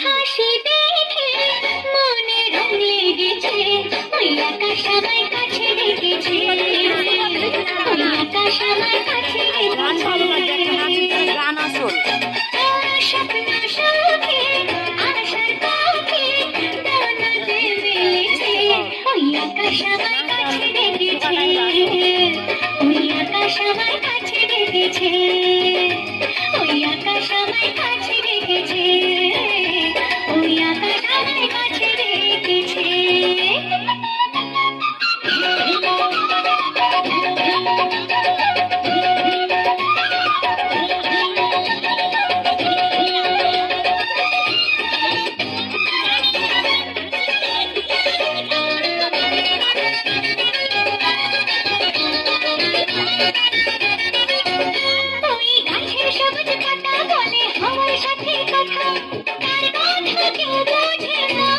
হাসি দেখে মনে রং লেগেছে, ওই আকাশ আমায় কাছে রেখেছে, ওই আকাশ আমায় কাছে রেখেছে। গান আসল স্বপ্ন সুখে আশার পাখি ডানা যে মেলেছে, ওই আকাশ আমায় কাছে রেখেছে, ওই আকাশ আমায় কাছে রেখেছে, ওই আকাশ আমায় কাছে রেখেছে, ওই আকাশ আমায় কাছে রেখেছে। ওই গাছের সবুজ পাতা বলে হওয়ার সাথে কথা, তার কথা কেউ বোঝে না।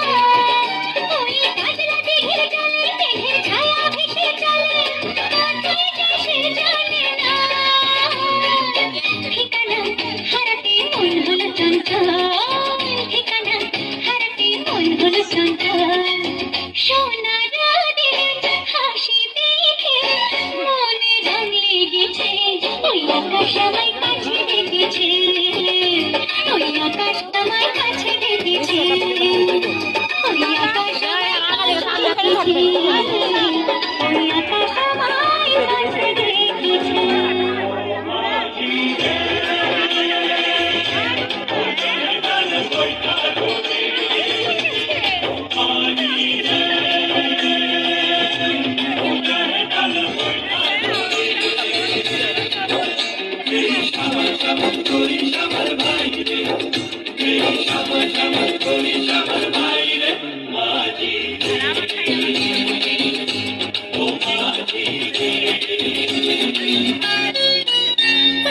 ওই কাজলা দিঘির জলে মেঘের ছায়া ভেসে চলে, কোথায় যায় সে জানে না। ঠিকানা হারাতে মন হলো চঞ্চল, ঠিকানা হারাতে মন হলো চঞ্চল। সোনা রোদের হাসি দেখে মনে রং লেগেছে, ওই আকাশ আমায় কাছে রেখেছে, ওই আকাশ আমায় কাছে রেখেছে, ওই আকাশ আমায় কাছে রেখেছে, ওই আকাশ আমায় কাছে রেখেছে।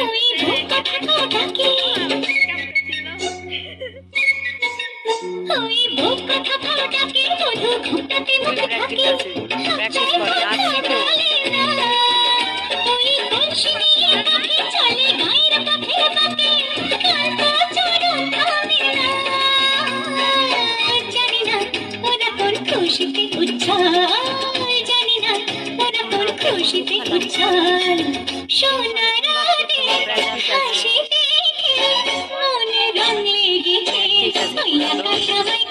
ওই বুক কথা ডাকে, ওই বুক কথা ভালো ডাকে, মধু ঘুমটাতে মুখে থাকে, সবটাই কথা বলে না। ওই কলসি নিয়ে পাখি চলে গায়ের পথে বাঁকে, ক্লান্ত চরণ থামে না। জানি না ওরা কোন খুশিতে উচ্ছ্বাল, জানি না ওরা কোন খুশিতে উচ্ছ্বাল। সোনা রোদের হাসি দেখে মনে রং লেগেছে, ওই আকাশ আমায়